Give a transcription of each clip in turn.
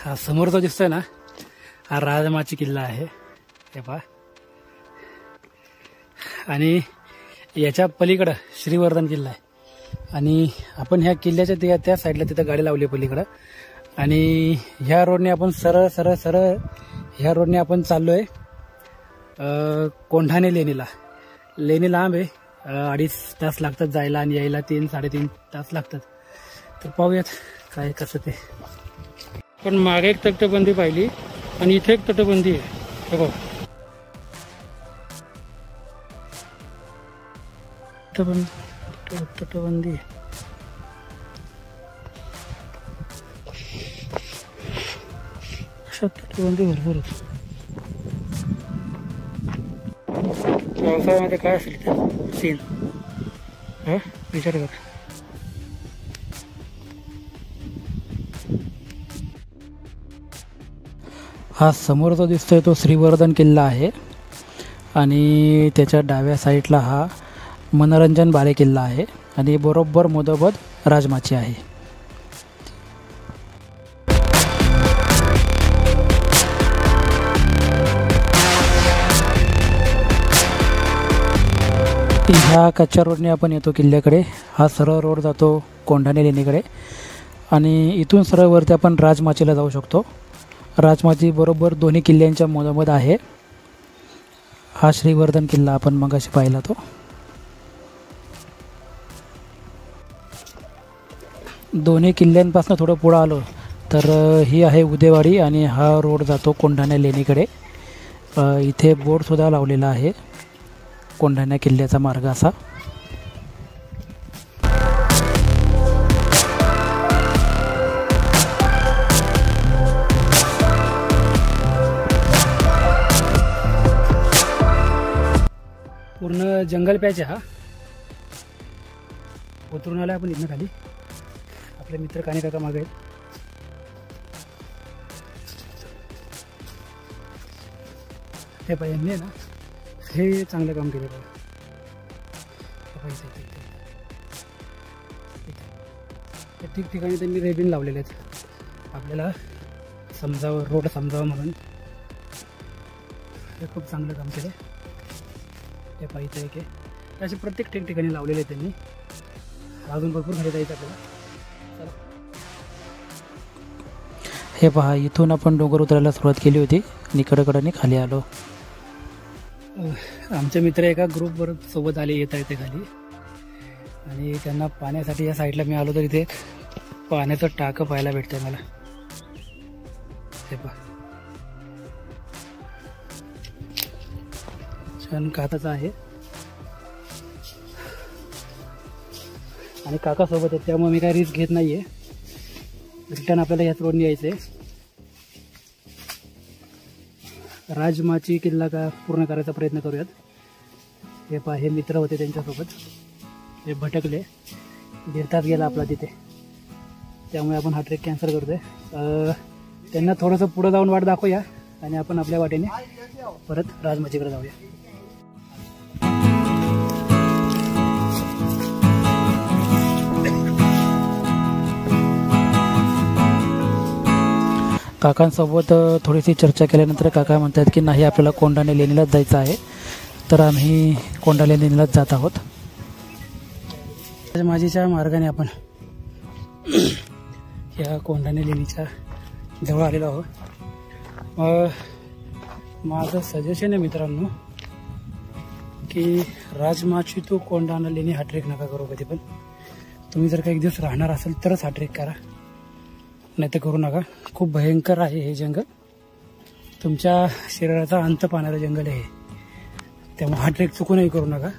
हा समोर जो दिसतोय ना, हा राजमाची किल्ला आहे, हे पहा. आणि याच्या पलीकडं श्रीवर्धन किल्ला आहे. आणि आपण ह्या किल्ल्याच्या त्या साईडला तिथं गाडी लावली पलीकडं. आणि ह्या रोडने आपण सरळ सरळ सरळ ह्या रोडने आपण चाललोय कोंढाणे लेणीला. लेणी लांब आहे, 2.5 तास लागतात जायला आणि यायला 3-3.5 तास लागतात. तर पाहूयात काय कसं ते. पण मागे एक तटबंदी पाहिली आणि इथे एक तटबंदी आहे, हे बघ. तटबंदी अशा तटबंदी भरपूर आहेत. व्यवसायामध्ये काय असेल ते सीन विचार कर. हा समोर जो दिसतोय तो श्रीवर्धन किल्ला आहे आणि त्याच्या डाव्या साईडला हा मनोरंजन बाले किल्ला आहे आणि बरोबर मधोमध राजमाची आहे. ह्या कच्च्या रोडने आपण येतो किल्ल्याकडे. हा सरळ रोड जातो कोंढाणे लेणीकडे आणि इथून सरळ वरती आपण राजमाचीला जाऊ शकतो. राजमाची बरोबर दोन्ही किल्ल्यांच्या मधोमध आहे. हा श्रीवर्धन किल्ला आपण मगाशी पाहिला तो. दोन्ही किल्ल्यांपासून थोडं पुढं आलो तर ही आहे उदेवाडी आणि हा रोड जातो कोंढाणे लेणीकडे. इथे बोर्डसुद्धा लावलेला आहे कोंढाणे किल्ल्याचा मार्ग असा. पूर्ण जंगल पॅच आहे हा. उतरून आला आपण इथनं खाली. आपले मित्र काने काका मागे आहेत. हे पाहिजे ना, हे चांगलं काम केलं बघा. ठिकठिकाणी त्यांनी रेबिन लावलेले आहेत आपल्याला समजावं, रोड समजावं म्हणून. हे खूप चांगलं काम केलं. हे पाहिजे आहे की असे प्रत्येक ठिकठिकाणी लावलेले आहेत त्यांनी. अजून भरपूर खाली जायचं आपल्याला. हे पहा, इथून आपण डोंगर उतरायला सुरुवात केली होती आणि कडेकडेने खाली आलो. आमचे मित्र एका ग्रुपवर सोबत आले, येता येते खाली. आणि त्यांना पाण्यासाठी या साईडला मी आलो तर इथे एक पाण्याचं टाकं पाहायला भेटतंय मला. हे पहा, छान काचाचं आहे आणि काका सोबत आहेत त्यामुळे मी काय रिस्क घेत नाहीये. रिटर्न आपल्याला याच रोडने यायचंय. राजमाची किल्ला का पूर्ण करायचा प्रयत्न करूयात. हे पहा, हे मित्र होते त्यांच्यासोबत. हे भटकले, 1.5 तास गेला आपला तिथे, त्यामुळे आपण हा ट्रेक कॅन्सल करतोय. त्यांना थोडंसं पुढं जाऊन वाट दाखवूया आणि आपण आपल्या वाटेने परत राजमाचीकडे जाऊया. काकांसोबत थोडीशी चर्चा केल्यानंतर काका म्हणतात की नाही, आपल्याला कोंढाणे लेणीलाच जायचं आहे. तर आम्ही कोंढाणे लेणीलाच जात आहोत. माझीच्या मार्गाने आपण या कोंढाणे लेणीच्या जवळ आलेलो आहोत. माझं सजेशन आहे मित्रांनो की राजमाची तो कोंढाणा लेणी हा ट्रेक नका करू कधी पण. तुम्ही जर का एक दिवस राहणार असेल तरच हा ट्रेक करा, नाही तर करू नका. खूप भयंकर आहे हे जंगल. तुमच्या शरीराचा अंत पाहणारं जंगल आहे, त्यामुळे हा ट्रेक चुकूनही करू नका.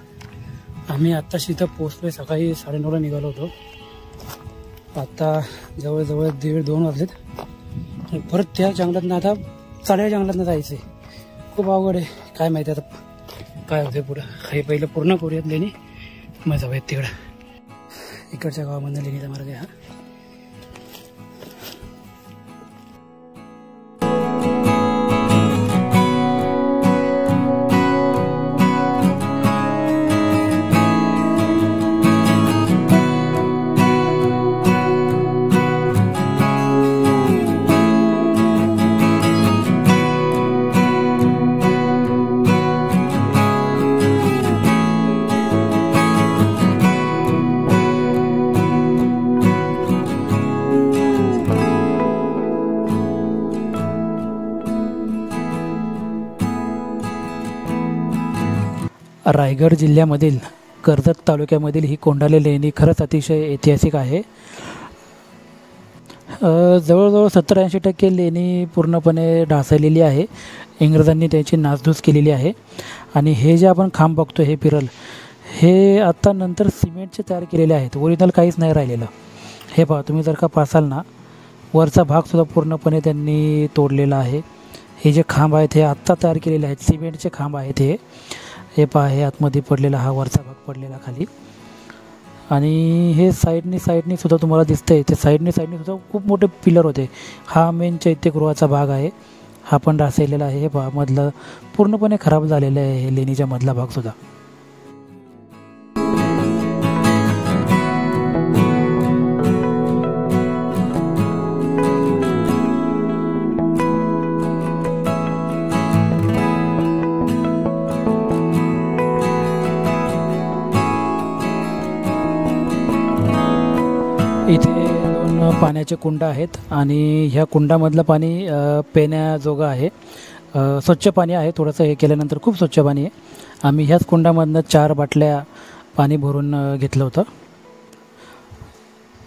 आम्ही आत्ताच इथं पोहोचलोय, सकाळी 9:30ला निघालो होतो. आता जवळजवळ 1:30-2 वाजलेत. परत त्या जंगलातनं आता चालल्या जंगलातनं जायचं आहे. खूप अवघड आहे, काय माहिती आता काय होते पुढं. हे पहिलं पूर्ण करूयात लेणी, मग जाऊयात तिकडं. इकडच्या गावामधनं लेणीचा मार्ग आहे हा. रायगड जिल्ह्यामधील कर्जत तालुक्यामधील ही कोंडाले लेणी खरंच अतिशय ऐतिहासिक आहे. जवळजवळ 70-80% लेणी पूर्णपणे ढासळलेली आहे. इंग्रजांनी त्याची नासधूस केलेली आहे. आणि हे जे आपण खांब बघतो हे पिरल, हे आत्ता नंतर सिमेंटचे तयार केलेले आहेत. ओरिजिनल काहीच नाही राहिलेलं. हे पहा, तुम्ही जर का पासाल ना, वरचा भागसुद्धा पूर्णपणे त्यांनी तोडलेला आहे. हे जे खांब आहेत हे आत्ता तयार केलेले आहेत, सिमेंटचे खांब आहेत हे. हे पहा, हे आतमध्ये पडलेला हा वरचा भाग पडलेला खाली. आणि हे साईडनी सुद्धा तुम्हाला दिसतंय, ते साईडनी सुद्धा खूप मोठे पिलर होते. हा मेन चैत्यगृहाचा भाग आहे, हा पण ढासळलेला आहे. हे पहा, मधलं पूर्णपणे खराब झालेलं आहे हे लेणीच्या मधला भागसुद्धा. इथे 2 पाण्याचे कुंड आहेत आणि ह्या कुंडामधलं पाणी पिण्याजोगं आहे. स्वच्छ पाणी आहे. थोडंसं हे केल्यानंतर खूप स्वच्छ पाणी आहे. आम्ही ह्याच कुंडामधनं 4 बाटल्या पाणी भरून घेतलं होतं.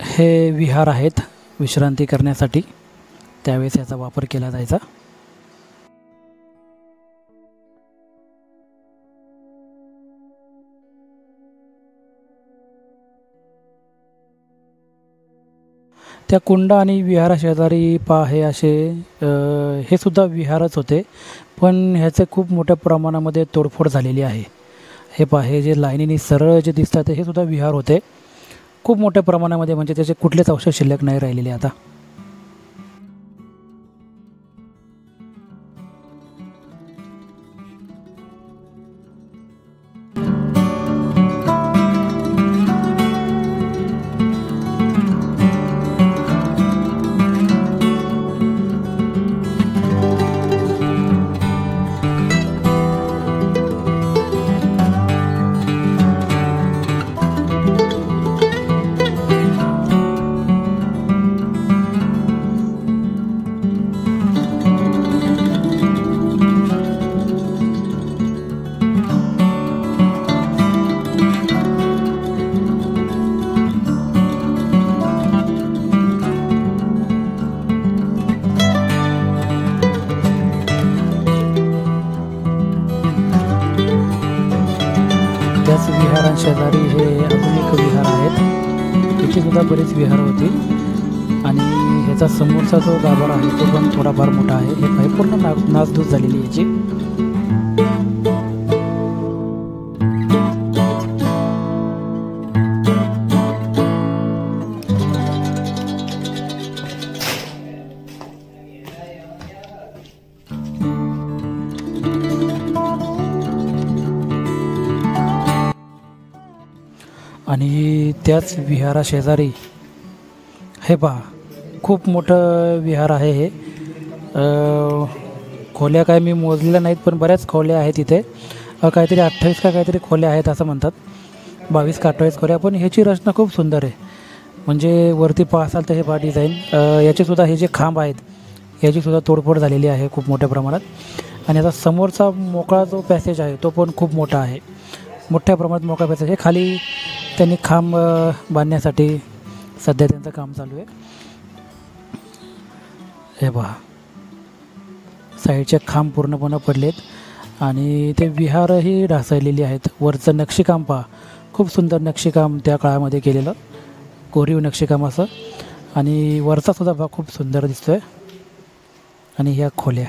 हे विहार आहेत विश्रांती करण्यासाठी, त्यावेळेस याचा वापर केला जायचा. त्या कुंड आणि विहाराशेजारी पहा, हे असे हे सुद्धा विहारच होते, पण ह्याचे खूप मोठ्या प्रमाणामध्ये तोडफोड झालेली आहे. हे पहा, हे जे लाईनीने सरळ जे दिसतात हे सुद्धा विहार होते खूप मोठ्या प्रमाणामध्ये, म्हणजे त्याचे कुठलेच अवशेष शिल्लक नाही राहिलेले आता. त्याच विहारांशेजारी हे अजून एक विहार आहेत. इथे सुद्धा बरेच विहार होते. आणि ह्याचा समोरचा जो गाभारा आहे तो पण थोडाफार मोठा आहे. हे काही पूर्ण नासधूस झालेली याची. आणि त्याच विहाराशेजारी हे पहा, खूप मोठं विहार आहे हे. खोल्या काय मी मोजलेल्या नाहीत, पण बऱ्याच खोल्या आहेत इथे. काहीतरी 28 का काहीतरी खोल्या आहेत असं म्हणतात, 22 का 28 खोल्या. पण ह्याची रचना खूप सुंदर आहे. म्हणजे वरती पाहाल तर हे पहा डिझाईन, याचेसुद्धा हे जे खांब आहेत याचीसुद्धा तोडफोड झालेली आहे खूप मोठ्या प्रमाणात. आणि याचा समोरचा मोकळा जो पॅसेज आहे तो पण खूप मोठा आहे, मोठ्या प्रमाणात मोकळा पॅसेज आहे. खाली त्यांनी खांब बांधण्यासाठी सध्या त्यांचं काम चालू आहे. हे पहा, साईडचे खांब पूर्णपणे पडलेत आणि ते विहारही ढासळलेली आहेत. वरचं नक्षीकाम पहा, खूप सुंदर नक्षीकाम त्या काळामध्ये केलेलं, कोरीव नक्षीकाम असं. आणि वरचा सुद्धा भाग खूप सुंदर दिसतोय. आणि ह्या खोल्या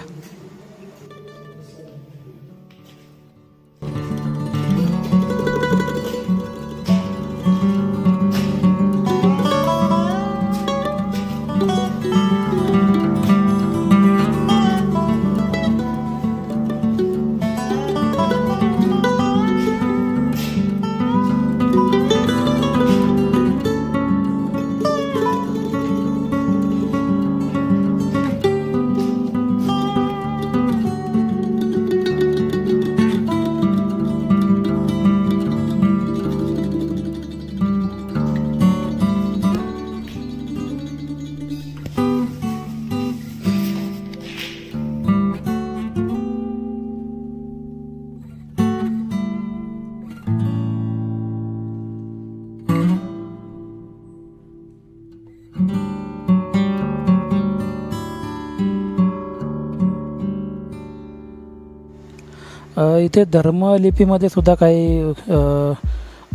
इथे धर्मलिपीमध्ये सुद्धा काही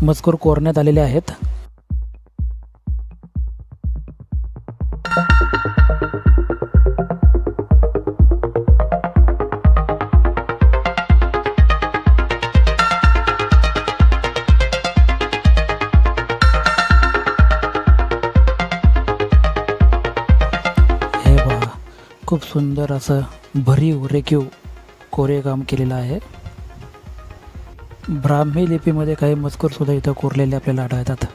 मजकूर कोरण्यात आलेले आहेत. खूप सुंदर असं भरीव रेखीव कोरेकाम केलेलं आहे. ब्राह्मी लिपीमध्ये काही मजकूर सुद्धा इथं कोरलेले आपल्याला आढळतात.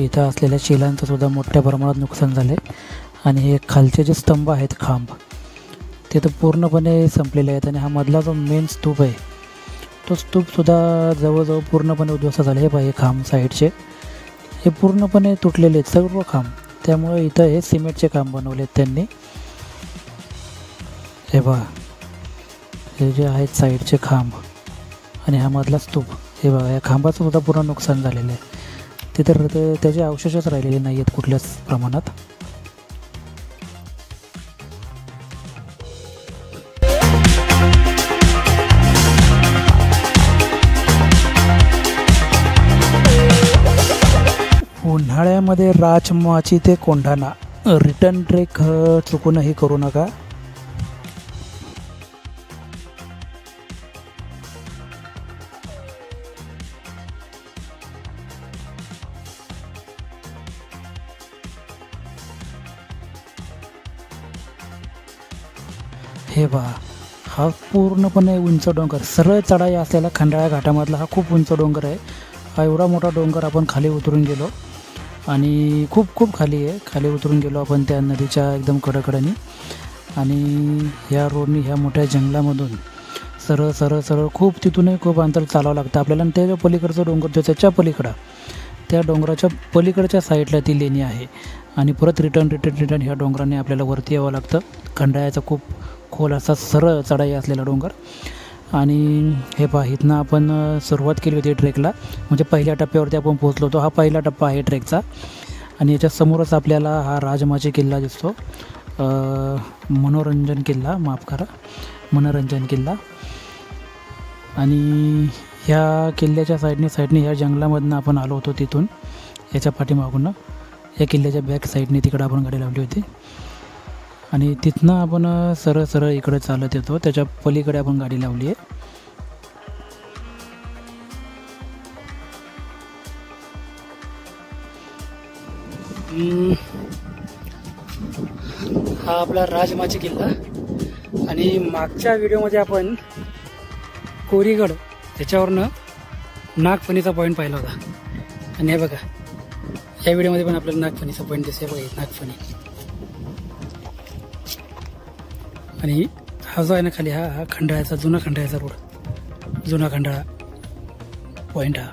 इथं असलेल्या शिलांचं सुद्धा मोठ्या प्रमाणात नुकसान झाले आणि हे खालचे जे स्तंभ आहेत खांब ते तर पूर्णपणे संपलेले आहेत आणि हा मधला जो मेन स्तूप आहे तो स्तूपसुद्धा जवळजवळ पूर्णपणे उद्ध्वस्त झाले. हे पहा हे खांब साईडचे हे पूर्णपणे तुटलेले आहेत सर्व खांब. त्यामुळे इथं हे सिमेंटचे खांब बनवले आहेत त्यांनी. हे पहा हे जे आहेत साईडचे खांब आणि हा मधला स्तूप हे बघा या खांबाचं सुद्धा पूर्ण नुकसान झालेलं आहे. तिथं त्याचे अवशेषच राहिलेले नाही आहेत कुठल्याच प्रमाणात. उन्हाळ्यामध्ये राजमाची ते कोंढाणा रिटर्न ट्रेक चुकूनही करू नका. हे पहा हा पूर्णपणे उंच डोंगर सरळ चढाई असलेला खंडाळा घाटामधला हा खूप उंच डोंगर आहे. हा एवढा मोठा डोंगर आपण खाली उतरून गेलो आणि खूप खाली आहे. खाली उतरून गेलो आपण त्या नदीच्या एकदम कडेकडेनी आणि ह्या रोडनी ह्या मोठ्या जंगलामधून सरळ सरळ सरळ खूप तिथूनही खूप अंतर चालावं लागतं आपल्याला. आणि त्या पलीकडचं डोंगर जो त्याच्या पलीकडं त्या डोंगराच्या पलीकडच्या साईडला ती लेणी आहे आणि परत रिटर्न ह्या डोंगराने आपल्याला वरती यावं लागतं. खंडाळ्याचा खूप खोल असा सरळ चढाई असलेला डोंगर. आणि हे पहा इथनं आपण सुरुवात केली होती ट्रेकला म्हणजे पहिल्या टप्प्यावरती आपण पोहोचलो होतो. हा पहिला टप्पा आहे ट्रेकचा आणि याच्या समोरच आपल्याला हा राजमाची किल्ला दिसतो. मनोरंजन किल्ला. आणि ह्या किल्ल्याच्या साईडने ह्या जंगलामधनं आपण आलो होतो तिथून याच्या पाठीमागून या किल्ल्याच्या बॅक साईडने तिकडं आपण गाडी लावली होती आणि तिथनं आपण सरळ इकडे चालत येतो. त्याच्या पलीकडे आपण गाडी लावली आहे. हा आपला राजमाची किल्ला आणि मागच्या व्हिडिओमध्ये आपण कोरीगड त्याच्यावरनं नागफणीचा पॉईंट पाहिला होता आणि हे बघा या व्हिडिओमध्ये पण आपल्याला नागफणीचा पॉईंट दिसेल. बघा नागफणी आणि हा जो आहे ना खाली हा खंडाळ्याचा जुना खंडाळ्याचा रोड जुना खंडाळा पॉईंट हा